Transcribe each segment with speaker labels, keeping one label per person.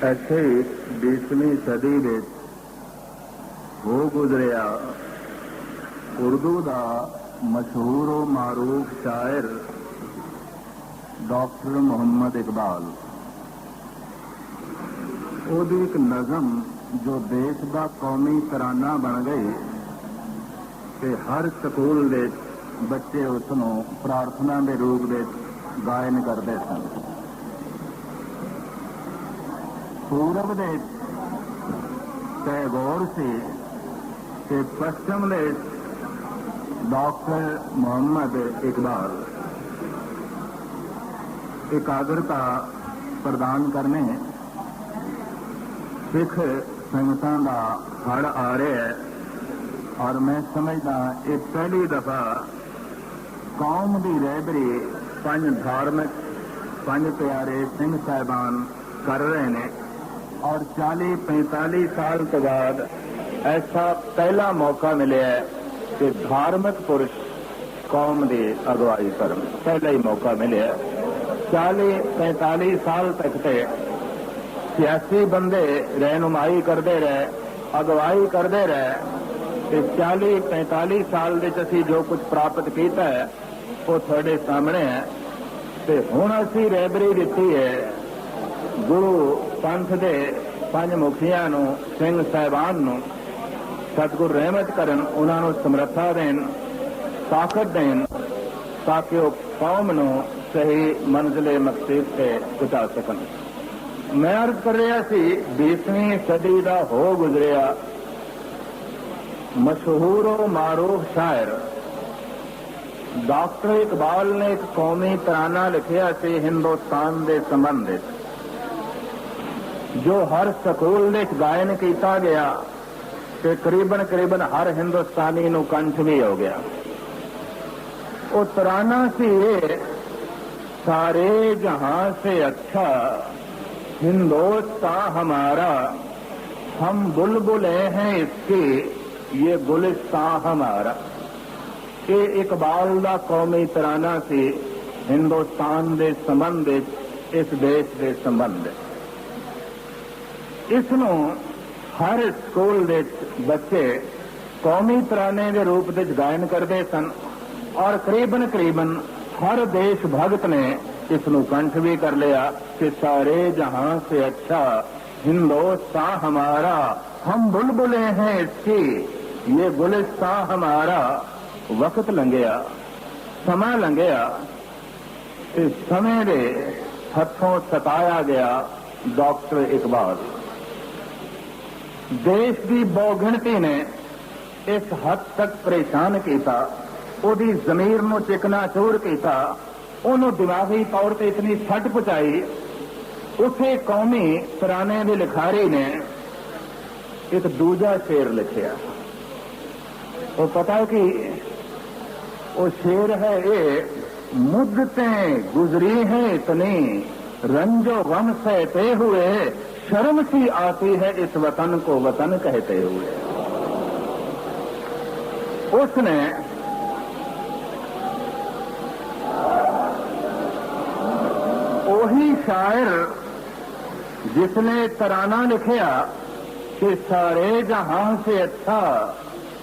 Speaker 1: ਇੱਥੇ 20ਵੀਂ ਸਦੀ ਵਿੱਚ ਹੋ ਗੁਜ਼ਰਿਆ ਉਰਦੂ ਦਾ ਮਸ਼ਹੂਰ ਮਾਰੂਫ ਸ਼ਾਇਰ ਡਾਕਟਰ ਮੁਹੰਮਦ ਇਕਬਾਲ। ਉਹਦੀ ਇੱਕ ਨਜ਼ਮ ਜੋ ਦੇਸ਼ ਦਾ ਕੌਮੀ ਤਰਾਨਾ ਬਣ ਗਈ ਤੇ ਹਰ ਸਕੂਲ ਦੇ ਬੱਚੇ ਉਸ ਨੂੰ ਪ੍ਰਾਰਥਨਾ ਦੇ ਰੂਪ ਵਿੱਚ ਗਾਇਨ ਕਰਦੇ ਸਨ। ਪੂਰਬ ਦੇ ਟੈਗੋਰ ਸੀ ਤੇ ਪੱਛਮ ਦੇ ਡਾਕਟਰ ਮੁਹੰਮਦ ਇਕਬਾਲ। ਇਕਾਗਰਤਾ ਪ੍ਰਦਾਨ ਕਰਨੇ ਸਿੱਖ ਸੰਗਤਾਂ ਦਾ ਹੜ ਆ ਰਿਹਾ ਹੈ ਔਰ ਮੈਂ ਸਮਝਦਾ ਇਹ ਪਹਿਲੀ ਦਫਾ ਕੌਮ ਦੀ ਰਹਿਬਰੀ ਪੰਜ ਧਾਰਮਿਕ ਪੰਜ ਪਿਆਰੇ ਸਿੰਘ ਸਾਹਿਬਾਨ ਕਰ ਰਹੇ ਨੇ ਔਰ 40-45 ਸਾਲ ਤੋਂ ਬਾਅਦ ਐਸਾ ਪਹਿਲਾ ਮੌਕਾ ਮਿਲਿਆ ਹੈ ਕਿ ਧਾਰਮਿਕ ਪੁਰਸ਼ ਕੌਮ ਦੀ ਅਗਵਾਈ ਕਰਨ। ਪਹਿਲਾ ਹੀ ਮੌਕਾ ਮਿਲਿਆ। 40-45 ਸਾਲ ਤੱਕ ਤੇ ਸਿਆਸੀ ਬੰਦੇ ਰਹਿਨੁਮਾਈ ਕਰਦੇ ਰਹੇ, ਅਗਵਾਈ ਕਰਦੇ ਰਹੇ ਤੇ 40-45 ਸਾਲ ਵਿੱਚ ਅਸੀਂ ਜੋ ਕੁਝ ਪ੍ਰਾਪਤ ਕੀਤਾ ਹੈ ਉਹ ਤੁਹਾਡੇ ਸਾਹਮਣੇ ਹੈ। ਤੇ ਹੁਣ ਅਸੀਂ ਰਹਿਬਰੀ ਦਿੱਤੀ ਹੈ ਗੁਰੂ ਪੰਥ ਦੇ ਪੰਜ ਮੁਖੀਆਂ ਨੂੰ, ਸਿੰਘ ਸਾਹਿਬਾਨ ਨੂੰ। ਸਤਿਗੁਰ ਰਹਿਮਤ ਕਰਨ, ਉਹਨਾਂ ਨੂੰ ਸਮਰੱਥਾ ਦੇਣ, ਤਾਕਤ ਦੇਣ ਤਾਂ ਕਿ ਉਹ ਕੌਮ ਨੂੰ ਸਹੀ ਮੰਜ਼ਿਲੇ ਮਕਸਦ ਤੇ ਪਹੁੰਚਾ ਸਕਣ। ਮੈਂ ਅਰਜ਼ ਕਰ ਰਿਹਾ ਸੀ 20ਵੀਂ ਸਦੀ ਦਾ ਹੋ ਗੁਜ਼ਰਿਆ ਮਸ਼ਹੂਰ ਮਾਰੂਫ ਸ਼ਾਇਰ ਡਾਕਟਰ ਇਕਬਾਲ ਨੇ ਇੱਕ ਕੌਮੀ ਤਰਾਨਾ ਲਿਖਿਆ ਸੀ ਹਿੰਦੁਸਤਾਨ ਦੇ ਸੰਬੰਧ ਵਿੱਚ, ਜੋ ਹਰ ਸਕੂਲ ਵਿੱਚ ਗਾਇਨ ਕੀਤਾ ਗਿਆ ਤੇ ਕਰੀਬਨ ਹਰ ਹਿੰਦੁਸਤਾਨੀ ਨੂੰ ਕੰਠ ਵੀ ਹੋ ਗਿਆ। ਉਹ ਤਰਾਨਾ ਸੀ ਇਹ, सारे जहां से अच्छा हिंदुस्तान हमारा, हम बुलबुले हैं इसके ये गुलिस्तान हमारा। ये इकबाल दा कौमी तराना सी हिंदुस्तान दे संबंध, इस देश दे संबंध। इसनों हर स्कूल दे बच्चे कौमी तराने के रूप में गायन करते सन और करीबन हर देश भगत ने इसनों कंठ भी कर लिया कि सारे जहां से अच्छा हिंदुस्तान हमारा, हम बुलबुले हैं इसकी ये गुलिस्तान हमारा। वक्त लंघिया, समा लंघिया, इस समय दे हथों सताया गया डॉक्टर इकबाल। देश की बहुगिणती ने इस हद तक परेशान किया, ਉਹਦੀ ਜ਼ਮੀਰ ਨੂੰ ਚਿਕਨਾ ਚੂਰ ਕੀਤਾ, ਉਹਨੂੰ ਦਿਮਾਗੀ ਤੌਰ ਤੇ ਇਤਨੀ ਸੱਟ ਪਹੁੰਚਾਈ। ਉਸੇ ਕੌਮੀ ਤਰਾਨੇ ਦੇ ਲਿਖਾਰੀ ਨੇ ਇੱਕ ਦੂਜਾ ਸ਼ੇਰ ਲਿਖਿਆ। ਉਹ ਪਤਾ ਕਿ ਉਹ ਸ਼ੇਰ ਹੈ ਇਹ, ਮੁੱਦतें गुजरी हैं इतनी रंजो गम सहते हुए, शर्म सी आती है इस वतन को वतन कहते हुए। उसने वही शायर जिसने तराना लिखा कि सारे जहां से अच्छा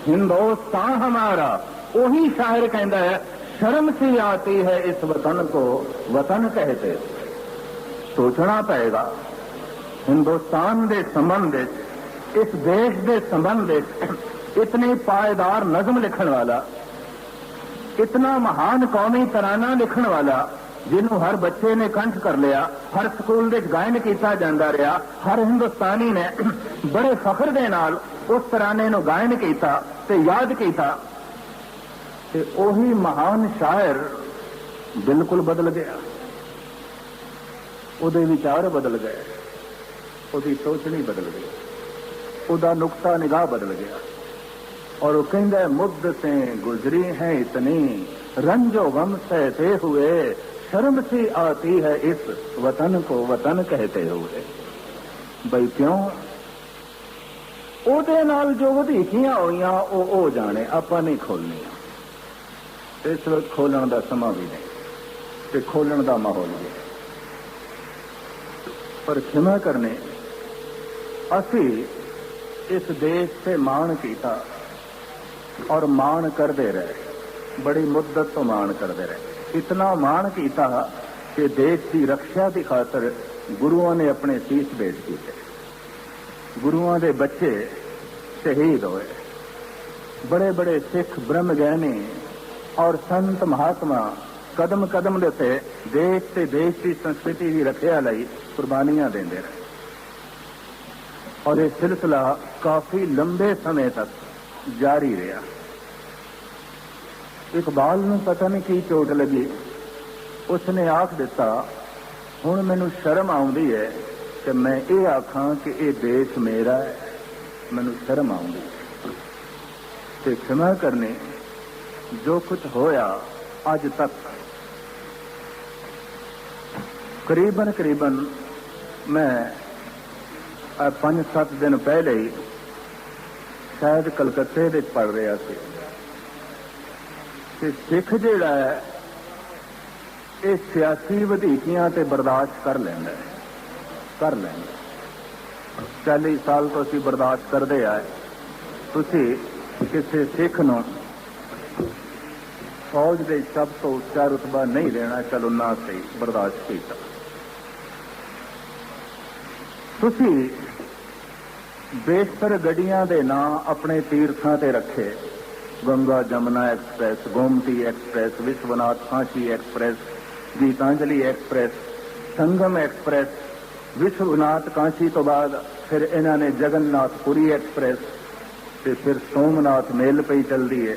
Speaker 1: हिंदुस्तान हमारा, वही शायर कहता है शर्म सी आती है इस वतन को वतन कहते। सोचना पड़ेगा हिंदुस्तान के संबंध, इस देश के संबंध इतनी पायदार नज़म लिखण वाला, इतना महान कौमी तराना लिखण वाला जिन्हों हर बच्चे ने कंठ कर लिया, हर स्कूल में गायन किया जाता रहा, हर हिंदुस्तानी ने बड़े फखर दे नाल उस तराने नूं गायन किया ते याद किया। ते ओही महान शायर बिल्कुल बदल गया, उहदे विचार बदल गए, उहदी सोचनी बदल गई, उहदा नुक्ता निगाह बदल गया और वो कहंदा मुद्दतें गुजरी हैं इतनी रंजो गम सहते हुए, शर्म सी आती है इस वतन को वतन कहते हुए। बई क्यों? ਉਹਦੇ ਨਾਲ ਜੋ ਵਧੀਕੀਆਂ ਹੋਈਆਂ ਉਹ ਜਾਣੇ, ਆਪਾਂ ਨਹੀਂ ਖੋਲਣੀਆਂ। ਇਸ ਵਕਤ ਖੋਲਣ ਦਾ ਸਮਾਂ ਵੀ ਨਹੀਂ ਤੇ ਖੋਲਣ ਦਾ ਮਾਹੌਲ ਵੀ। ਪਰ ਖਿਮਾ ਕਰਨੇ असी इस देश से मान किया और मान करते रहे, बड़ी मुद्दत तो मान करते रहे। इतना मान किया कि देश की रक्षा की खातर गुरुओं ने अपने शीश भेंट किए, गुरुओं के बच्चे शहीद होए, बड़े बड़े सिख ब्रह्म ज्ञानी और संत महात्मा कदम कदम देते देश से देश की संस्कृति की रक्षा लई कुर्बानियां देंदे रहे। और यह सिलसिला काफी लंबे समय तक जारी रहा। इकबाल नूं पता नहीं की चोट लगी, उसने आख दिता, हुण मैनूं शर्म आउंदी है कि मैं ये आखां कि यह देश मेरा है, मैनूं शर्म आउंदी है। ते क्षमा करनी, जो कुछ होया अज तक करीबन मैं 5-7 दिन पहले ही शायद कलकत्ते विच पढ़ रहा सी कि सिख जिहड़ा है ये सियासी वधीकियां ते बर्दाश्त कर लैंदा है, कर लैंदा। 40 साल तो असीं बर्दाश्त करते आए। तुसीं किसी सिख नूं फौज के सब तो उच्चा रुतबा नहीं देना, चलो ना सही बर्दाश्त किया। तुसीं बेशतर गड्डियां दे नां अपने तीर्थां ते रखे, Ganga Jamuna express, Gomti express, Vishwanath Kashi express, Gitanjali express, Sangam express, Vishwanath Kashi तो बाद फिर इन्होंने जगन्नाथपुरी एक्सप्रेस ते फिर सोमनाथ मेल पई चलती है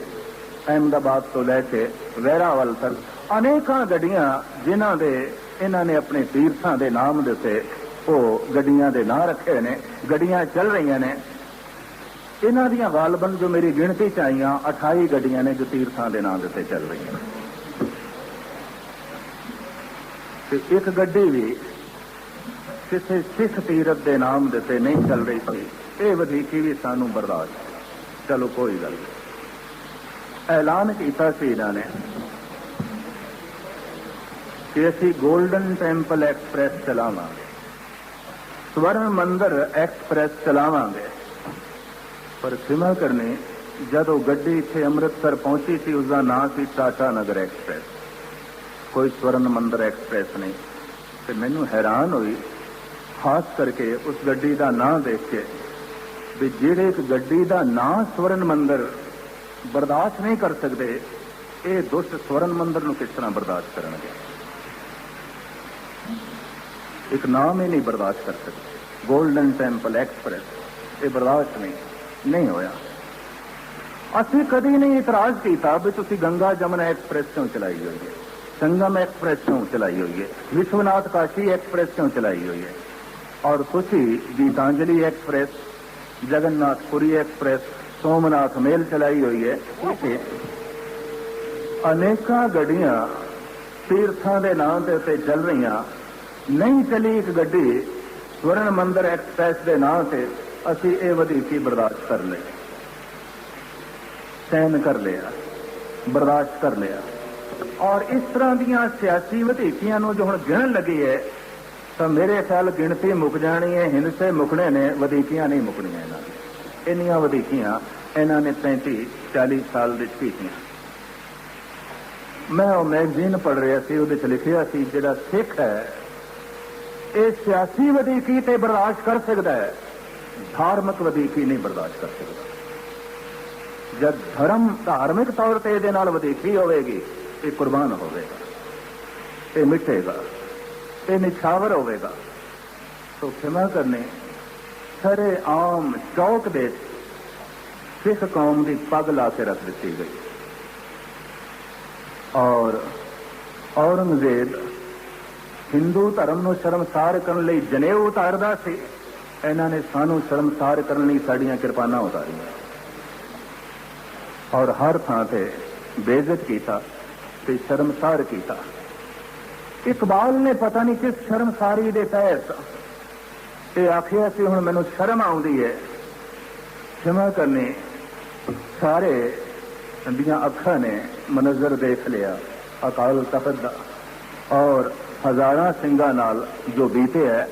Speaker 1: अहमदाबाद तो लैके वैरावल तक। अनेकां गड्डियां जिन्हां दे इन्होंने अपने तीर्थां दे नाम दिते, वो गड्डियां दे नां रखे ने, गड्डियां चल रही ने। इन्हां दियां गालबन जो मेरी गिनती च आईयां 28 गड्डियां ने जो तीर्थां दे नां दिते चल रही हैं। एक गड्डी भी किसी सिख तीरथ के नाम दिते नहीं चल रही थी। ये वधीकी भी सानू बर्दाश्त, चलो कोई गल नहीं। ऐलान किया सी इन्होंने कि असी गोल्डन टैंपल एक्सप्रेस चलावांगे, स्वर्ण मंदिर एक्सप्रेस चलावांगे। पर क्षमा करनी, जदों गड्डी इत्थे अमृतसर पहुंची थी उसका नाम सी टाटा नगर एक्सप्रेस, कोई स्वर्ण मंदिर एक्सप्रेस नहीं। तो मैनू हैरान हुई खास करके उस गड्डी का नाम देख के भी जिहड़े एक गड्डी का नाम स्वर्ण मंदिर बर्दाश्त नहीं कर सकते, ये दुष्ट स्वर्ण मंदिर नूं किस तरह बर्दाश्त करनगे। एक नाम ही नहीं बर्दाश्त कर सकते। गोल्डन टैंपल एक्सप्रेस ये बर्दाश्त नहीं होया। असीं कदी नहीं इतराज किया भी तुसीं गंगा जमुना एक्सप्रेस क्यों चलाई हुई है, संगम एक्सप्रेस क्यों चलाई हुई है, विश्वनाथ काशी एक्सप्रेस क्यों चलाई हुई है, और तुसीं Gitanjali express, Jagannathpuri express, Somnath mail चलाई हुई है। अनेकां गड्डियां तीर्थां दे नाम ते उत्ते चल रही, नहीं चली एक गड्डी स्वर्ण मंदिर एक्सप्रेस के नाम से। असी ये वधीकी बर्दाश्त कर ले, सहन कर लिया, बर्दाश्त कर लिया। और इस तरह दीयां सियासी वधीकियां नूं जो हुण गिणन लगी है तो मेरे ख्याल गिणती मुक जानी है, हिंसे मुकने ने, वधीकियां नहीं मुकनियां। इन्हां दी इन्नियां वधीकियां इन्हां ने 35-40 साल विच कीतियां। मैं वो मैगजीन पढ़ रहा सी, उहदे च लिखिया सी जिहड़ा सिख है ये सियासी वधीकी ते बर्दाश्त कर सकता है, धार्मिक वधीकी नहीं बर्दाश्त कर सकता। जब धर्म धार्मिक तौर पर ये नाल वधीकी होगी, ये कुर्बान होगा, ये मिटेगा, ये निछावर होगा। तो क्षमा करने सरे आम चौक दे सिख कौम की पग ला के रख दी गई। और औरंगजेब हिंदू धर्म नूं शर्मसार करने लई जनेऊ उतारदा सी, इन्हां ने सानू शर्मसार करने लई साडियां किरपानां उतारियां और हर थां ते बेइज्जत कीता ते शर्मसार कीता। इकबाल ने पता नहीं किस शर्मसारी दे तहत ये आखिया सी हुण मैनूं शर्म आउंदी है। क्षमा करनी, सारे दियां अखां ने मनजर देख लिया अकाल तख्त दा और हजारां सिंगां नाल जो बीते है।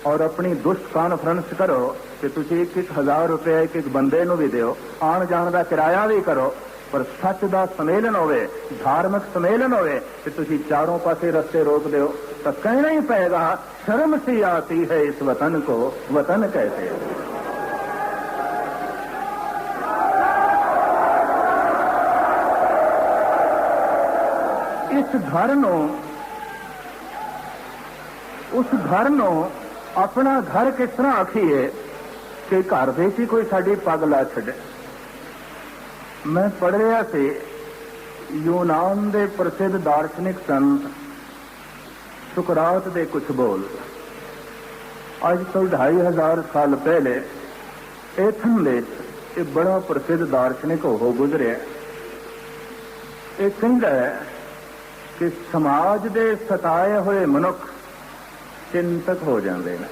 Speaker 1: और अपनी दुष्ट कॉन्फ्रेंस करो कि तुम 1-1000 रुपया एक बंदे नूं भी दिओ, आण जाण दा किराया भी करो, पर सच दा सम्मेलन होवे, धार्मिक सम्मेलन होवे कि तुम चारों पासे रस्ते रोक दो, तो कहना ही पड़ेगा शर्म सी आती है इस वतन को, वतन कहते हैं। इस घर नूं, उस घर नूं अपना घर किस तरह आखीए कि घर दे च कोई साडी पग ला छड़े। मैं पढ़ रहा से यूनान दे प्रसिद्ध दार्शनिक संत सुकरात दे कुछ बोल, अज तो 2500 साल पहले एथन दे एक बड़ा प्रसिद्ध दार्शनिक हो गुजरिया। एक कहता है कि समाज दे सताए हुए मनुख चिंतक हो जाते हैं,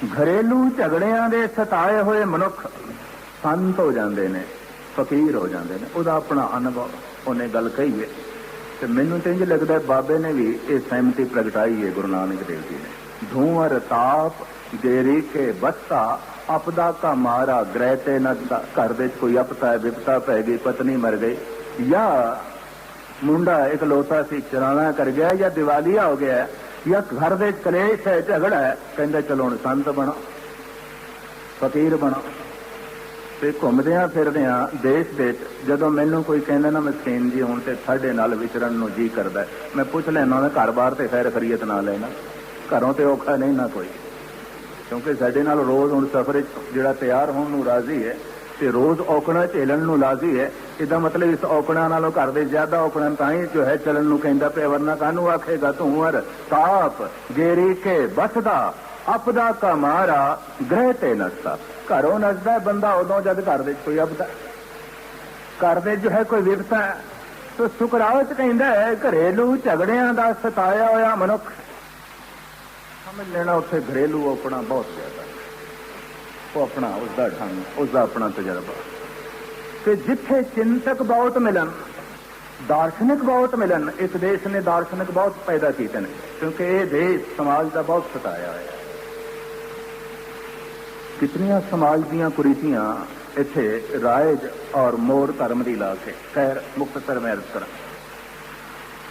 Speaker 1: घरेलू झगड़ियां दे सताए हुए मनुख संत हो जाते हैं, फकीर हो जाते हैं। उसका अपना अनुभव उन्हें गल कही है, तो मैनू तो इंज लगता है बाबे ने भी ये सहमति प्रगटाई है गुरु नानक देव जी ने। धुआं ताप गेरी के बस्ता अपदा का मारा ग्रहते न, घर दे कोई अपता है, विपता पै गई, पत्नी मर गई, या मुंडा एक लोता सी चराना कर गया, या दिवालिया हो गया, या घर दे कलेश है, झगड़ा है, कहते चलो हुण संत बनो, फकीर बनो। ते घुमदियां फिरदियां देश दे जदों मैनू कोई कहना ना मस्कीन जी हुण ते साडे नाल विचरण नूं जी करदा है, मैं पुछ लैना ना घर बार ते खैर खरीयत ना लेना, घरों ते औखा नहीं ना कोई, क्योंकि साडे नाल रोज हुण सफर जिहड़ा तैयार होण नूं राजी है ते रोज औकड़ा झेलण नूं लाजी है। इसदा मतलब इस औकड़ा नालों घर दे ज्यादा औकड़ा तां ही जो है चलन नूं कहंदा पिया, वरना काहनूं आखेगा धुआं ताप गेरी के बसदा अपदा का मारा ग्रह ते नसदा। घरों नसदा बंदा उदों जद घर दे कोई अपदा, घर दे जो है कोई विपता है। तो सुकरात कहंदा है घरेलू झगड़ियां दा सताया होया मनुख, समझ लेना उत्थे घरेलू औकड़ा बहुत ज्यादा, वो अपना उसका ढंग, उसका अपना तजर्बा। कि जिथे चिंतक बहुत मिलन, दार्शनिक बहुत मिलन, इस देश ने दार्शनिक बहुत पैदा किए हैं, क्योंकि ये देश समाज का बहुत सताया है। कितनियां समाज दियां कुरीतियां इत्थे राइज और मोर धर्म दी ला के, खैर मुख्तसर मैं अर्ज करा,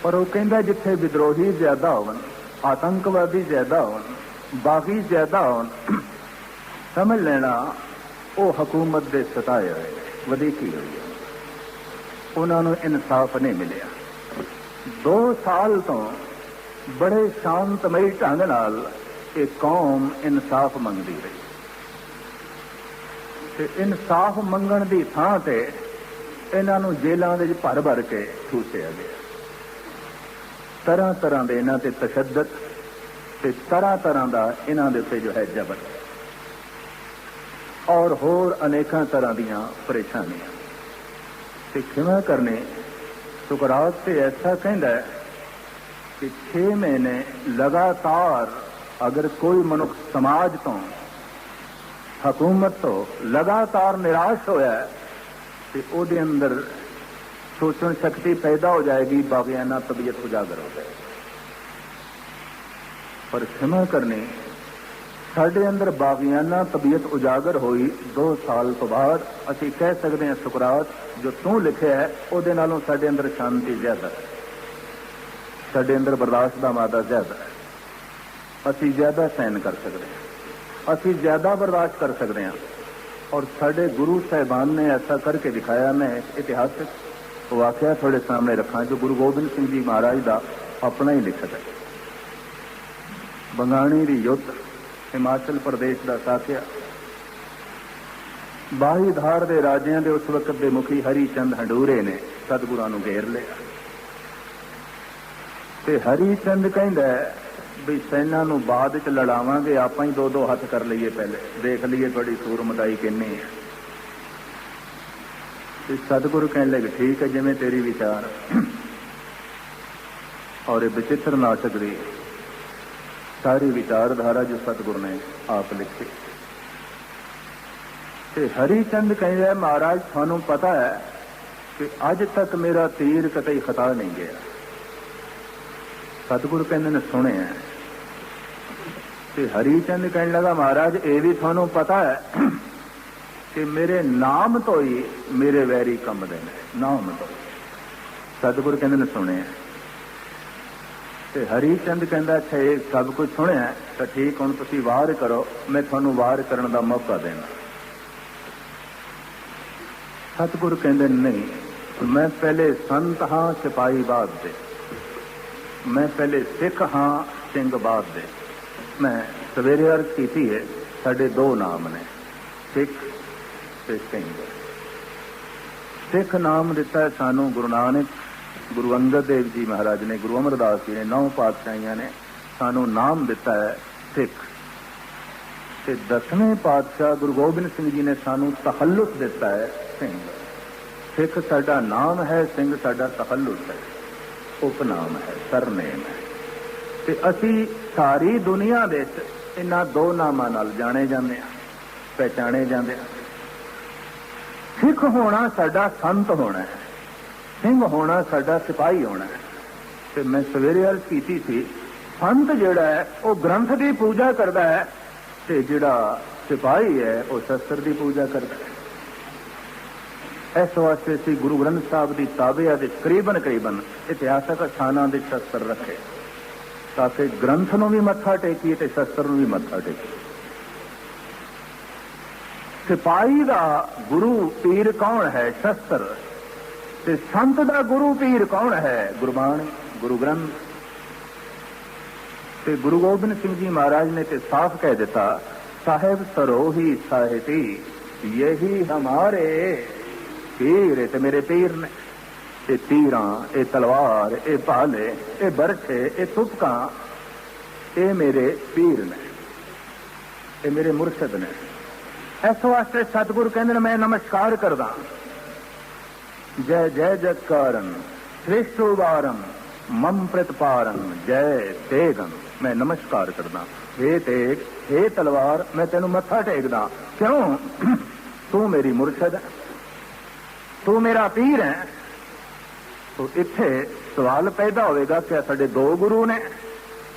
Speaker 1: पर वो कहंदा जिथे विद्रोही ज्यादा होवन, आतंकवादी ज्यादा होवन, बागी ज्यादा होवन, समझ लेना वो हुकूमत दे सताए हुए वधीकी हुई है, उन्होंने इंसाफ नहीं मिलिया। 2 साल तो बड़े शांतमई ढंग नाल एक कौम इंसाफ मंगती रही, ते इंसाफ मंगण दी थां ते इन्हां नूं जेलां दे भर भर के ठूसिया गया। तरह तरह दे इन्हां ते तशद्दद ते तरह तरह दा इन्हां दे उत्ते जो है जबर और होर अनेक तरह दियां परेशानियां ते खिमा करने। सुकरात से ऐसा कहता है कि 6 महीने लगातार अगर कोई मनुख समाज तो हुकूमत तो लगातार निराश होया तो उसके अंदर सोचन शक्ति पैदा हो जाएगी, बागियाना तबीयत उजागर हो जाएगी। पर क्षमा करने साढ़े अंदर बागियाना तबीयत उजागर हुई 2 साल तो बाद असी कह सकते हैं सुकरात जो तू लिखिया है उसदे नालों साढ़े अंदर शांति ज्यादा है, साढ़े अंदर बर्दाश्त का मादा ज्यादा है, असी ज्यादा सहन कर सकते हैं, असी ज्यादा बर्दाश्त कर सकते हैं। और साढ़े गुरु साहिबान ने ऐसा करके दिखाया। मैं इतिहासिक वाकया थोड़े सामने रखा जो गुरु गोबिंद सिंह जी महाराज का अपना ही लिखत है। बंगाणी दी युद्ध, हिमाचल प्रदेश का साथिया, बाहीधार के राजियां दे उस वक्त के मुखी हरीचंद हंडूरे ने सतगुरां नूं घेर लिया ते हरीचंद कहंदा भी सैना नूं बाद च लड़ावांगे, आपां ही 2-2 हथ कर लईए, पहले देख लीए थोड़ी सूरमदाई किन्नी है। सतगुरु कहने लगे ठीक है जिवें तेरी विचार। और ये विचित्र नाटक दी सारी विचारधारा जो सतगुरु ने आप लिखी। ते हरीचंद कहते महाराज थानू पता है कि अज तक मेरा तीर कतई खता नहीं गया। सतगुरु कहने ने सुने ਤੇ ਹਰੀ ਚੰਦ ਕਹਿਣ ਲੱਗਾ महाराज ਇਹ ਵੀ ਤੁਹਾਨੂੰ ਪਤਾ ਹੈ कि मेरे नाम तो ही मेरे वैरी कंबदे ने, नाम तो। सतगुरु कहते ने सुने ते हरी चंद कहता अच्छा ये सब कुछ सुने तो ठीक, हुण तुसीं वार करो, मैं तुहानूं वार करन दा मौका देना। सतगुरु कहते नहीं, मैं पहले संत हाँ सिपाही बाद दे, मैं पहले सिख हाँ सिंह बाद दे। मैं सवेरे अर्ज की है साडे दो नाम ने, सिख सिंह। सिख नाम दिता है सानू गुरु नानक, गुरु अंगद देव जी महाराज ने, गुरु अमरदास जी ने, 9 पातशाहियां ने सानू नाम दिता है सिख। ते 10वें पातशाह गुरु गोबिंद सिंह जी ने सानू तखल्लुस दिता है सिंह। सिख साडा नाम है, सिंह साडा तखल्लुस है, उपनाम है, सरनेम है। ते असी सारी दुनिया दे इन्हां दो नामां नाल जाने जांदे आ, पहचाने जांदे आ। सिख होना साडा संत होना है, सिंह होना साडा सिपाही होना है। ते मैं सवेरे अर्ज कीती सी, संत जिहड़ा है वो ग्रंथ की पूजा करता है, ते जिहड़ा सिपाही है वो शस्त्र की पूजा करता है। इस वास्ते असीं गुरु ग्रंथ साहब की ताबिया दे करीबन इतिहासक स्थानां दे शस्त्र रखे, ताकि ग्रंथ नूं भी मत्था टेकीए ते शस्त्र नूं भी मत्था टेकीए। सिपाही दा गुरु पीर कौन है? शस्त्र। ते संत दा गुरु पीर कौन है? गुरबाणी, गुरु ग्रंथ। ते गुरु गोबिंद सिंह जी महाराज ने ते साफ कह दिता, साहेब सरोही साहिती यही हमारे पीर। ते मेरे पीर ने ये तीरां, ये तलवार, ये भाले, ये बरछे, ये तुपकां, ये मेरे पीर ने, ये मेरे मुर्शद ने। इस वास्ते सतगुरु कहते मैं नमस्कार करदा, जय जय जयकारन श्रेष्ठ उबारन मम प्रतिपारन जय तेगन। मैं नमस्कार करदा, हे तेग, हे तलवार, मैं तेनू मत्था टेकदा। क्यों? तू मेरी मुर्शद है, तू मेरा पीर है। तो इत्थे सवाल पैदा होगा, क्या साडे दो गुरु ने?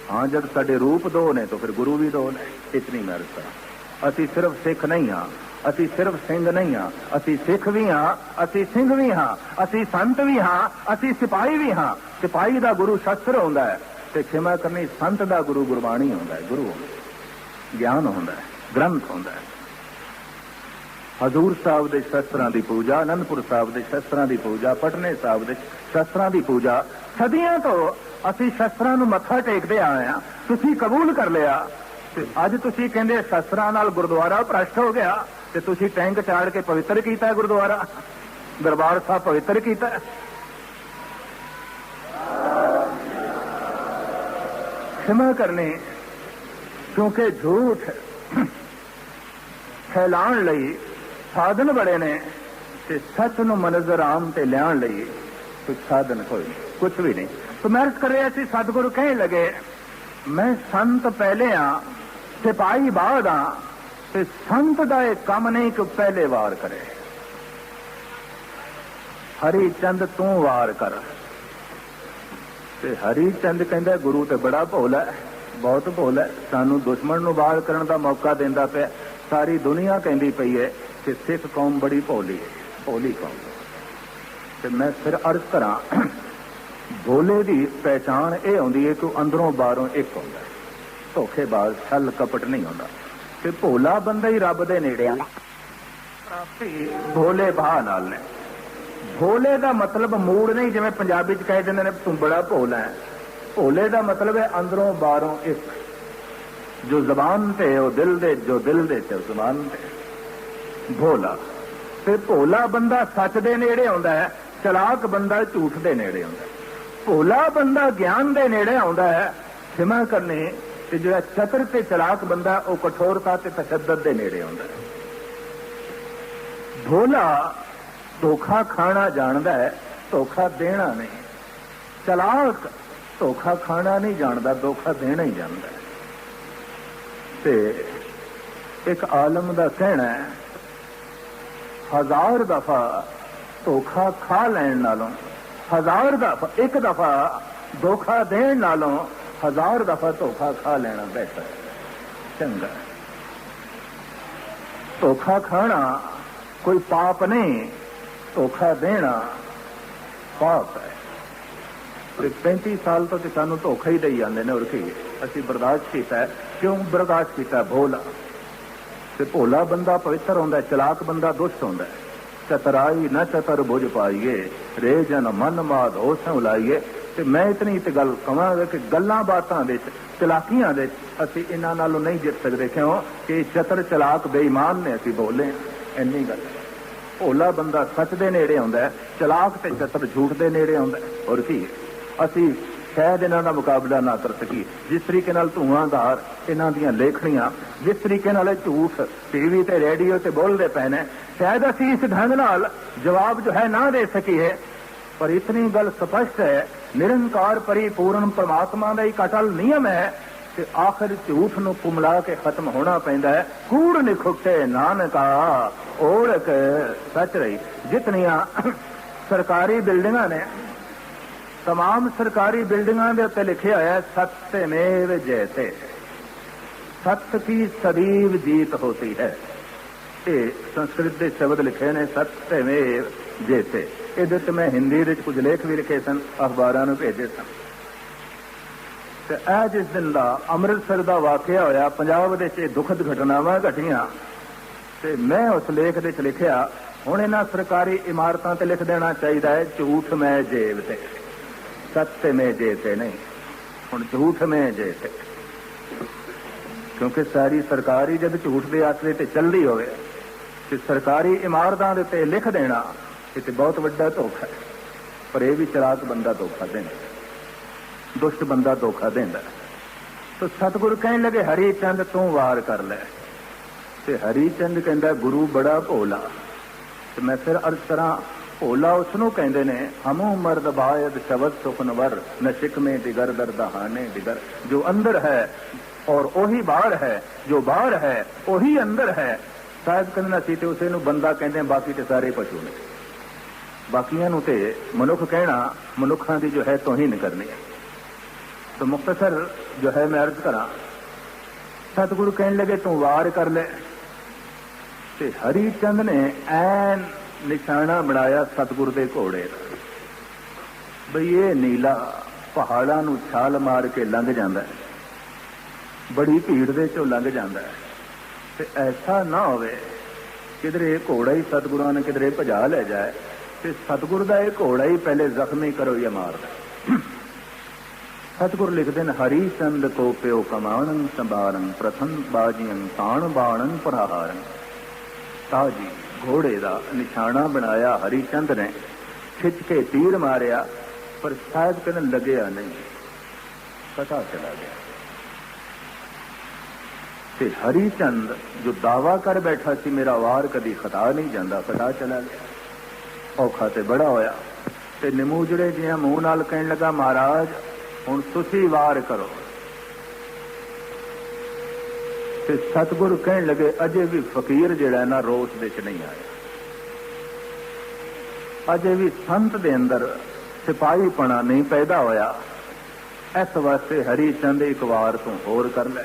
Speaker 1: हाँ, जब साडे रूप दो ने तो फिर गुरु भी दो ने। इतनी मैं अर्ज करा, असी सिर्फ सिख नहीं हाँ, असी सिर्फ सिंह नहीं हाँ, असी सिख भी हाँ, असी सिंह भी हाँ, असी संत भी हाँ, असी सिपाही भी हाँ। सिपाही दा गुरु शस्त्र होंदा है, ते क्षमा करनी संत दा गुरु गुरबाणी होंदा है, गुरु ज्ञान होंदा है, ग्रंथ होंदा है। हजूर साहब दे शस्त्रां दी पूजा, आनंदपुर साहब दे शस्त्रां दी पूजा, पटने साहब दे शस्त्रां दी पूजा, सदियां तो असी शस्त्रां नूं मत्था टेकदे आए हां। तुसीं कबूल कर लिया, अज तुसीं कहंदे शस्त्रां नाल गुरुद्वारा भ्रष्ट हो गया, ते तुसीं टैंक चाड़ के पवित्र कीता गुरुद्वारा, दरबार साहब पवित्र कीता। क्षमा करनी, क्योंकि झूठ फैलाण लई साधन बड़े ने, ते सच नूं मनज़र आम ते लियाण लई कुछ साधन कोई नहीं, कुछ भी नहीं। तो मैं अर्ज कर रहा सी, सतगुरु कहने लगे मैं संत पहले हाँ, सिपाही बाद हाँ, ते संत दा एक काम नहीं कि पहले वार करे। हरी चंद तू वार कर। ते हरी चंद कहंदा गुरु ते बड़ा भोला है, बहुत भोला है, सानू दुश्मन नूं वार करन दा मौका देंदा पिया। सारी दुनिया कहंदी पई है कि सिख कौम बड़ी भोली है, भोली कौम। ते मैं फिर अर्ज करा, भोले दी पहचान यह होंदी है कि अंदरों बाहरों एक होंदा है, धोखेबाज छल कपट नहीं होंदा। ते भोला बंदा ही रब दे नेड़े आना, भोले भाह नाल ने। भोले का मतलब मूड नहीं, जिवें पंजाबी च कह दिंदे ने तू बड़ा भोला है। भोले का मतलब है अंदरों बाहरों एक, जो जबान ते वो दिल दे, जो दिल दे ते जबान ते। भोला ते भोला बंदा सच दे नेड़े आउंदा है, चलाक बंदा झूठ दे नेड़े आउंदा है। भोला बंदा ज्ञान दे नेड़े आउंदा है, क्षमा करनी, ते जो चतुर ते चलाक बंदा वो कठोरता ते तशद्दद दे नेड़े आउंदा है। भोला धोखा खाना जानदा है, धोखा देना नहीं। चलाक धोखा खाना नहीं जानदा, धोखा देना ही जानदा है। ते एक आलम दा कहना है, 1000 दफा धोखा खा लैण नालों 1000 दफा, एक दफा धोखा देण नालों 1000 दफा धोखा खा लेना बेहतर है। चंगा। धोखा खाना कोई पाप नहीं, धोखा देना पाप है। 35 साल तो सानू धोखा ही दई जाते हैं, और की असी बर्दाश्त किया। क्यों बर्दाश्त किया? भोला ते भोला बंदा पवित्र होंदा, चलाक बंदा दुष्ट होंदा। चतराई न चतर बुझ पाइए, रे जन मन माद हो संभलाइए। ते मैं इतनी तो गल कहांगा कि गल्लां बातां विच चलाकियां दे असी इन्हां नालों नहीं जित सकते। क्यों कि चतर चलाक बेईमान ने असी बोले इन्नी गल। भोला बंदा सच दे नेड़े आउंदा है, चलाक ते चतर झूठ दे नेड़े आउंदा है। और की असी शायद इन्हां दा मुकाबला ना कर सकी। जिस तरीके नाल धुआंधार इन्हां दीयां लेखणियां, जिस तरीके नाल झूठ टीवी ते रेडियो ते बोलदे पए ने, शायद असी इस ढंग नाल जवाब जो है ना दे सकीए। पर इतनी गल स्पष्ट है, निरंकार परिपूर्ण परमात्मा का एक अटल नियम है कि आखिर झूठ नूं कुमला के खत्म होना पैंदा है। कूड़ निखुटे नानका ओढ़क सच रही। जितनियां सरकारी बिल्डिंगां ने, तमाम सरकारी बिल्डिंगां दे उत्ते लिखिया है सत्यमेव जयते, सत्य की सदैव जीत होती है। ये संस्कृत के शब्द लिखे ने सत्यमेव जयते। ये तो मैं हिंदी में कुछ लेख भी लिखे सन, अखबारों में भेजे सन। जिस दिन का अमृतसर का वाकया होया, पंजाब के दुखद घटनावां घटियां, ते मैं उस लेख के लिखिया हुण इन्हां सरकारी इमारतां ते लिख देना चाहिए है झूठ में जेबते, सत्य में जेते नहीं, हुण झूठ में जेते। क्योंकि सारी सरकारी जब झूठ के आसरे ते चलती होवे ते सरकारी इमारतां दे उत्ते लिख देना ये बहुत वड्डा धोखा है। पर यह भी चलाक बंदा धोखा देना, दुष्ट बंदा धोखा देंदा। तो सतगुरु कहने लगे हरी चंद तू वार कर ले। ते हरी चंद कहंदा गुरु बड़ा भोला। ते मैं फिर अर्ज करा, भोला उसनों कहंदे ने हमू मर्द बायद शबद सुखनवर न शिकमे दिगर दर दहाने दिगर। जो अंदर है और वही बाहर है, जो बाहर है वही अंदर है। शायद कहना सी तो उसे बंदा कहते हैं, बाकी तो सारे पशु ने। बाकियां नूं ते मनुख कहना मनुखा की जो है तौहीन करनी है। तो मुख्तसर जो है मैं अर्ज करा, सतगुरु कहने लगे तू वार कर ले। ते हरी चंद ने ऐन निशाना बनाया सतगुरु के घोड़े का, बई ये नीला पहाड़ां नूं छाल मार के लंघ जांदा है, बड़ी भीड़ दे चों लंघ जांदा है। ते ऐसा ना होवे किधरे घोड़ा ही सतगुरुआं ने किधरे भजा ले जाए ते सतगुरु का यह घोड़ा ही पहले जख्मी करो या मार दे। सतगुरु लिखते हैं हरी चंद को प्यो कमाणन संभारन प्रथम बाजियन ताण बाणन प्रहारन। ताजी घोड़े का निशाना बनाया हरी चंद ने, खिंच के तीर मारिया, पर शायद कहने लगया नहीं, पता चला गया। ते हरी चंद जो दावा कर बैठा सी मेरा वार कभी खता नहीं जाता, पता चला गया। औखा ते बड़ा होया ते निमूजड़े जिहा मूंह नाल कहन लगा महाराज हुण तुसी वार करो। ते सतगुरु कहन लगे अजे भी फकीर जिहड़ा ना रोस दे च नहीं आया, अजे भी संत दे अंदर सिपाहीपना नहीं पैदा होया। इस वास्ते हरी चंद एक वार तू होर कर ले।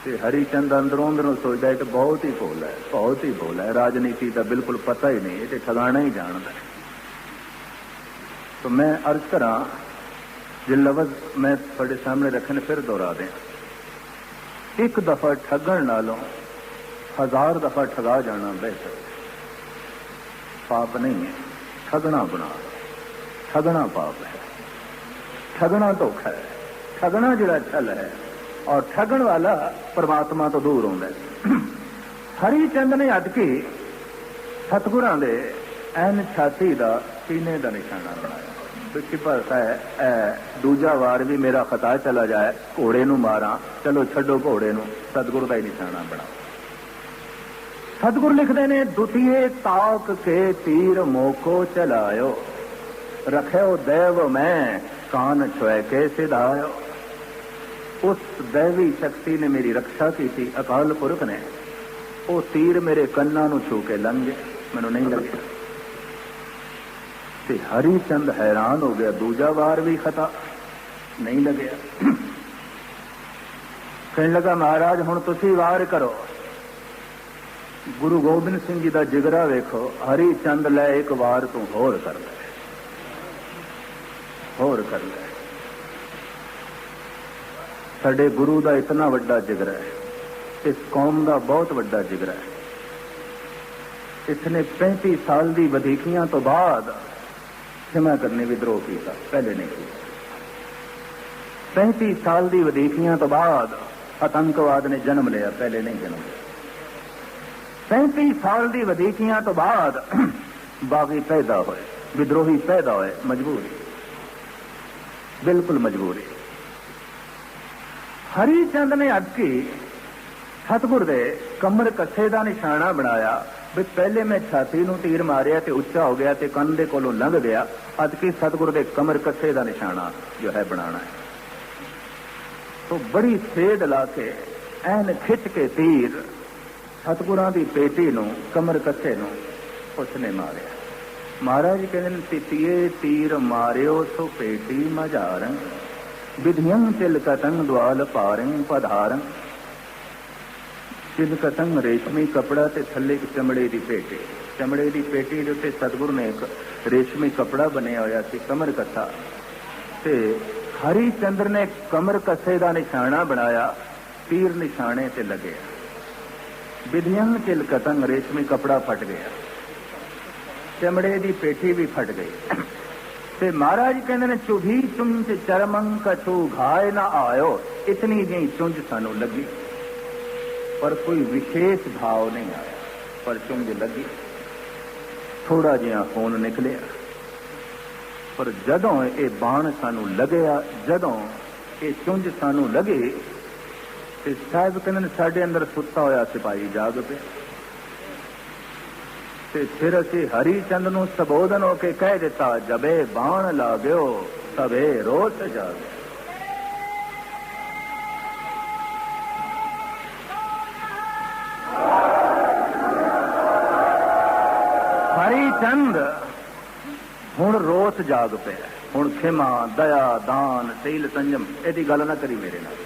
Speaker 1: ते हरी चंद अंदरों अंदरों सोचता है कि बहुत ही भोला है, बहुत ही भोला है, राजनीति का बिल्कुल पता ही नहीं, ये ठगाना ही जानता है। तो मैं अर्ज करा, जो लफ्ज मैं थोड़े सामने रखने फिर दोहरा दें। एक दफा ठगण नालों 1000 दफा ठगा जाना बेहतर। पाप नहीं है, ठगना गुनाह, ठगना पाप है, ठगना धोखा है, ठगना जिहड़ा छल है, और ठगण वाला परमात्मा तो दूर होंदा है। हरी चंद ने अज के सतगुरां दे ऐन छाती का सीने का निशाना बनाया। कि पता है दूजा वार भी मेरा खता चला जाए, घोड़े नूं मारा, चलो छड्डो घोड़े नूं, सतगुरु का ही निशाना बना। सतगुरु लिखते ने दुतिये ताक के तीर मोको चलायो, रखो देव मैं कान छुए के सिधायो। उस दैवी शक्ति ने मेरी रक्षा की थी, अकाल पुरख ने, वो तीर मेरे कन्ना नूं छू के लंघ गए, मैनू नहीं लगे। ते हरी चंद हैरान हो गया, दूजा वार भी खता नहीं लगे। कहने लगा महाराज हुण तुसीं वार करो। गुरु गोबिंद सिंह जी का जिगरा वेखो, हरी चंद लै एक वार तू होर कर ले, होर कर ले। साडे गुरु का इतना वड्डा जिगरा है, इस कौम का बहुत वड्डा जिगरा है। इसने 35 साल की वधीकियां तो बाद क्षमा करने विद्रोह किया, पहले नहीं किया। 35 साल की वधीकियां तो बाद आतंकवाद ने जन्म लिया, पहले नहीं जन्म लिया। 35 साल की वधीकियां तो बाद बागी पैदा होए, विद्रोही पैदा होए, मजबूरी, बिल्कुल मजबूरी। हरिचंद ने अटकी सतगुर दे कमर कसे का निशाना बनाया भी पहले मैं छाती नूं तीर मारिया ते उच्चा हो गया ते कंधे कोलों लंघ गया, अटकी सतगुर दे कमर कसे का निशाना जो है बनाना है। तो बड़ी सेध ला के ऐन खिंच के तीर सतगुरां दी पेटी नूं कमर कसे नूं उसने मारिया। महाराज कहते तितिये तीर मारियो सो पेटी मजारं, विधियं तिलकतंग द्वाल पारं पधारं। तिलकतंग रेशमी कपड़ा ते थल्ले एक चमड़े की पेटी, चमड़े की पेटी के उत्ते सतगुरु ने एक रेशमी कपड़ा बनया होया सी, कमर कसा, ते हरिचंद्र ने कमर कसे का निशाना बनाया, तीर निशाने ते लगे। विधियं तिलकतंग रेशमी कपड़ा फट गया, चमड़े की पेटी भी फट गई। ते महाराज कहते ने चुभी चुंज चरमं कछु घाय ना आयो, इतनी जी चुंज सानू लगी पर कोई विशेष भाव नहीं आया, पर चुंज लगी, थोड़ा जिहा खून निकलिया। पर जदों ये बाण सानू लगया, जदों ये चुंज सानू लगे ते साहब कहते साडे अंदर सुत्ता होया सिपाही जाग पिया। ते फिर असी हरिचंद नूं संबोधन होके कह दिता, जबे बाण लागयो तबे रोस जागे। हरिचंद हुण रोस जाग पे, हुण खिमा दया दान शील संयम एदी गल ना करी मेरे नाल,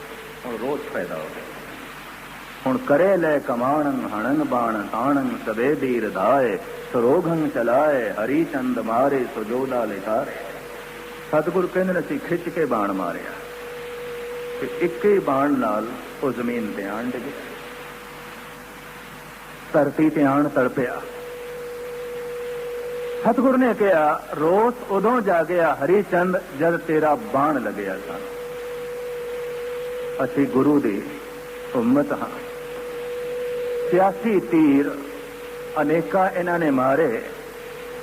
Speaker 1: हुण रोस पैदा हो गया। हुण करे ले कमाणं हणन बाण ताणं, सबे दीर धाए सरोघं चलाए, हरिचंद मारे सुजोदा लिखारे। सतगुरु कहंदे ने असीं खिच के बाण मारिया ते इक्के ही बाण नाल ओ जमीन ते आण डिगे, धरती ते आण तड़पिया। सतगुरु ने कहा रोस उदों जागया हरिचंद जद तेरा बाण लगया सा। असी गुरु दी उम्मत हाँ, 86 तीर अनेका इन्हां ने मारे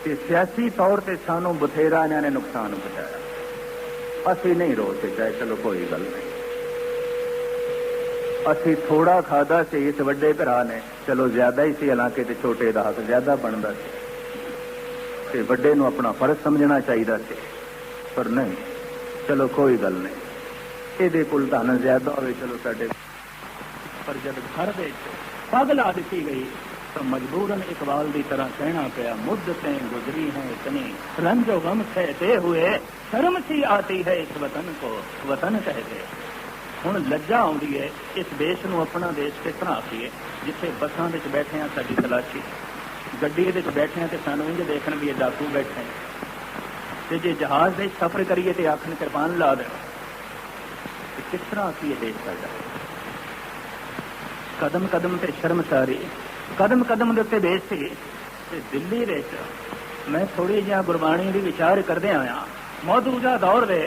Speaker 1: ते सियासी तौर ते सानू बथेरा इन्हां ने नुकसान पहुंचाया। असी नहीं रोते चाहे, चलो कोई गल नहीं। असी थोड़ा खादा से इस वड्डे भरा ने, चलो ज्यादा ही सी, हालांकि ते छोटे दा हक ज्यादा बनदा सी ते वड्डे नूं अपना फर्ज समझना चाहिए सी, पर नहीं, चलो कोई गल नहीं, इहदे कोल धन ज्यादा होवे, चलो साडे। पर जब घर दे पग ला दी गई तो मजबूरन इकबाल की तरह कहना पाया, मुद्दतें गुजरी हैं इतनी रंजो गम सहते हुए, शर्म सी आती है इस वतन को वतन कहते। हुण लज्जा आउंदी है इस देश नूं अपना देश किस तरह आखीए, जिथे बसां विच बैठे हैं साडी तलाशी, गड्डी दे विच बैठे हैं तो सानू इंज देखण भी डाकू बैठे हैं, ते जे जहाज दे सफर करिए तो आखन कृपान ला देण, किस तरह आखीए देश साडा। कदम कदम ते शर्मसारी, कदम कदम दे उत्ते बेइज्जती। ते दिल्ली विच मैं थोड़ी जिहा गुरबाणी दी विचार करदे आया, मौजूदा दौर दे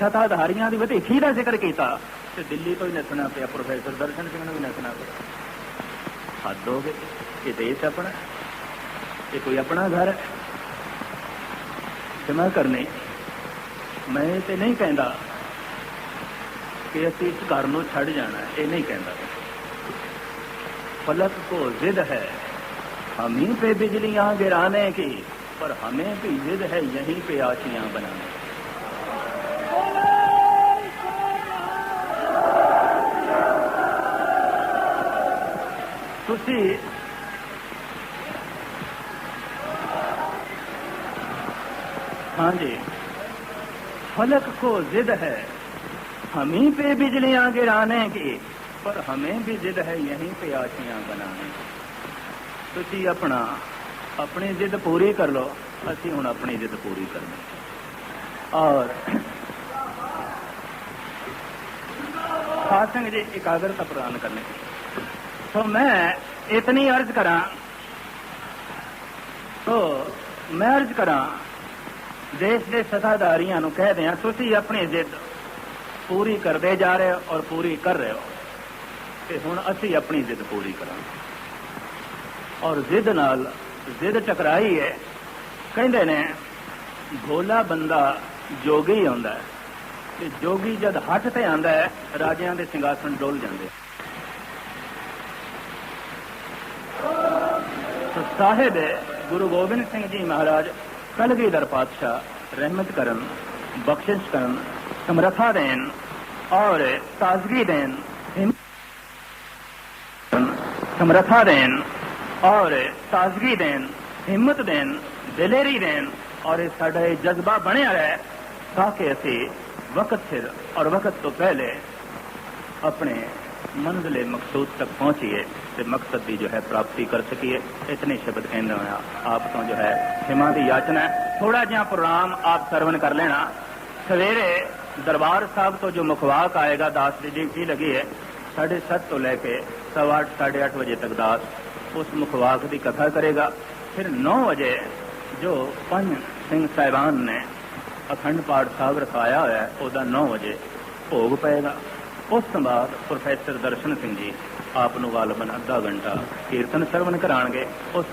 Speaker 1: सत्ताधारियां दी वधीकी दा जिक्र कीता ते दिल्ली तो ही नसना पिया, प्रोफैसर दर्शन सिंह नूं भी नसना पिया। हद हो गई, ये देश अपना, ये कोई अपना घर है। क्षमा करने, मैं तो नहीं कहता कि असी इस घर नूं छड्ड जाना है, ये नहीं कहता। फलक को जिद है हम ही पे बिजलियां गिराने की, पर हमें भी जिद है यहीं पे आशियां बनाने की। तुसी हाँ जी, फलक को जिद है हम ही पे बिजलियां गिराने की, पर हमें भी जिद है यहीं पे आशियां बनाने। तुसी अपनी जिद पूरी कर लो, असी हुण अपनी जिद पूरी करनी। और साध संगत जी एकाग्रता प्रदान करने। तो मैं इतनी अर्ज करा देश के सत्ताधारियों को कह दें तुसी अपनी जिद पूरी करते जा रहे हो और पूरी कर रहे हो, तो हुण असी अपनी जिद पूरी करांगे। और जिद टकराई है। कहते ने भोला बंदा जोगी आंदा है, ते जोगी जद हट ते आंदा है राजियां दे सिंघासन डोल जांदे। तो साहिब गुरु गोबिंद सिंह जी महाराज कलगीधर पातशाह रहमत करन, बख्शिश करन, समर्था देन और ताजगी देन, समर्था देन और ताजगी देन, हिम्मत देन, दिलेरी देन और ये साडा जज्बा बनया रहे ताकि असी वक्त सिर और वक्त तो पहले अपने मंजिले मकसूद तक पहुंचिए ते मकसद की जो है प्राप्ति कर सकिए। इतने शब्द कहते हुए आप तो जो है हिमा की याचना है। थोड़ा जहा प्रोग्राम आप सरवण कर लेना। सवेरे दरबार साहब तो जो मुखवाक आएगा दास की ड्यूटी लगी है 7:30 तो लेके 8:15 8:30 बजे तक दास उस मुखवाक की कथा करेगा। फिर 9 बजे जो पंज सिंह साहिबान ने अखंड पाठ साहब रखाया हुआ है उसका 9 बजे भोग पेगा। उस बाद प्रोफैसर दर्शन सिंह जी आप गालबन आधा घंटा कीर्तन सरवण कराएंगे। उस